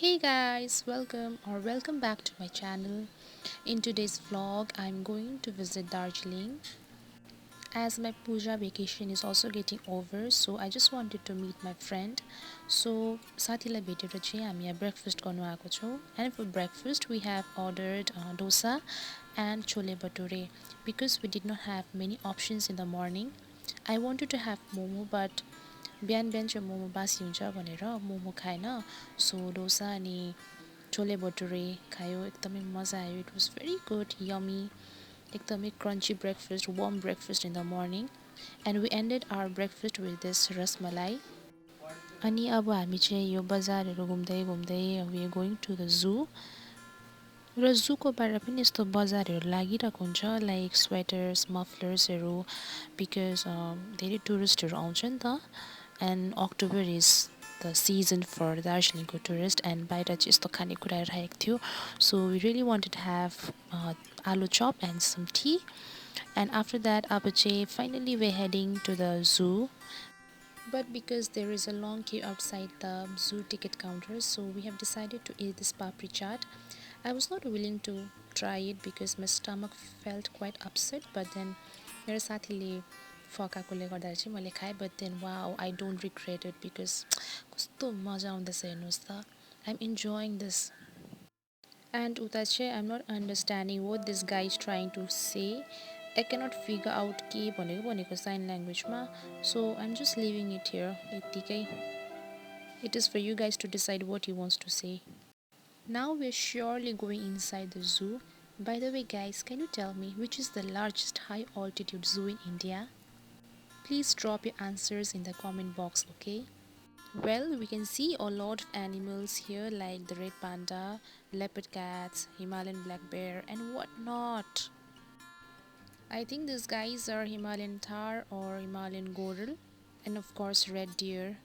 Hey guys, welcome back to my channel. In today's vlog, I'm going to visit Darjeeling as my puja vacation is also getting over, so I just wanted to meet my friend. So साथीलाई भेटेर चाहिँ हामी यहाँ breakfast गर्नु आएको छौँ and for breakfast we have ordered dosa and chole bhature because we did not have many options in the morning. I wanted to have momo but बिहान बिहान चाहिँ मोमो बासी हुन्छ भनेर मोमो खाएन सो डोसा अनि छोले भटुरे खायो एकदमै मजा आयो it was very good yummy एकदमै crunchy breakfast warm breakfast in the morning and we ended our breakfast with this rasmalai अनि अब हामी चाहिँ यो बजारहरू घुम्दै घुम्दै we are going to the zoo र जूको बाहिर पनि यस्तो बजारहरू लागिरहेको हुन्छ लाइक स्वेटर्स मफलर्सहरू बिकज धेरै टुरिस्टहरू आउँछ नि त and October is the season for दार्जिलिङको टुरिस्ट एन्ड बाहिर चाहिँ यस्तो खानेकुराहरू राखेको थियो so we really wanted to have aloo chop and some tea and after that अब चाहिँ finally we heading to the zoo but because there is a long queue outside the zoo ticket counter, so we have decided to eat this papri chaat. I was not willing to try it because my stomach felt quite upset, but then मेरो साथीले फकाएकोले गर्दा चाहिँ मैले खाएँ but then wow, I don't regret it because कस्तो मजा आउँदैछ हेर्नुहोस् त I'm enjoying this. And उता चाहिँ I'm not understanding what this guy is trying to say. I cannot figure out के भनेको sign language मा so I'm just leaving it here यत्तिकै. It is for you guys to decide what he wants to say. Now we're surely going inside the zoo. By the way guys, can you tell me which is the largest high altitude zoo in India? Please drop your answers in the comment box, okay? Well, we can see a lot of animals here like the red panda, leopard cats, Himalayan black bear and whatnot. I think these guys are Himalayan Thar or Himalayan Goral and of course red deer.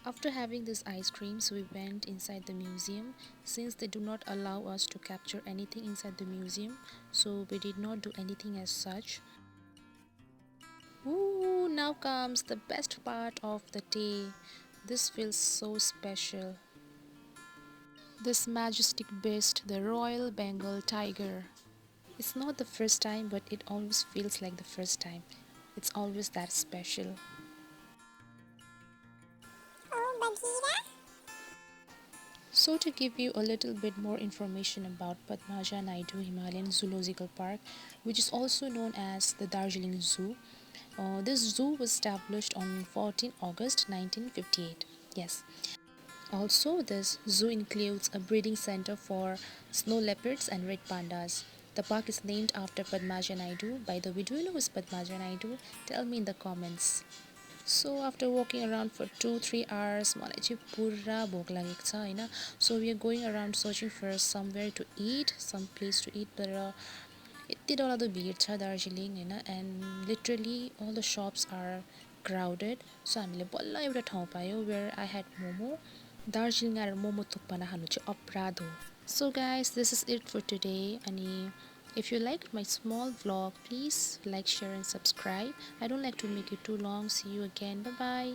After having these ice creams, we went inside the museum. Since they do not allow us to capture anything inside the museum, so we did not do anything as such. Ooh, now comes the best part of the day. This feels so special. This majestic beast, the Royal Bengal Tiger. It's not the first time, but it always feels like the first time. It's always that special. So to give you a little bit more information about Padmaja Naidu Himalayan Zoological Park, which is also known as the Darjeeling Zoo. This zoo was established on 14 August 1958. Yes. Also, this zoo includes a breeding center for snow leopards and red pandas. The park is named after Padmaja Naidu. By the way, do you know who is Padmaja Naidu? Tell me in the comments. So after walking around for 2-3 hours, मलाई चाहिँ पुरा भोक लागेको छ हैन. So we are going around searching for somewhere to eat, some place to eat. तर यति डरलाग्दो भिड छ दार्जिलिङ हैन and literally all the shops are crowded. So हामीले बल्ल एउटा ठाउँ पायो where I had momo. Darjeeling आएर मोमो थुक्पा नखानु चाहिँ अपराध हो. So guys, this is it for today. अनि if you liked my small vlog, please like, share and subscribe. I don't like to make it too long. See you again. Bye bye.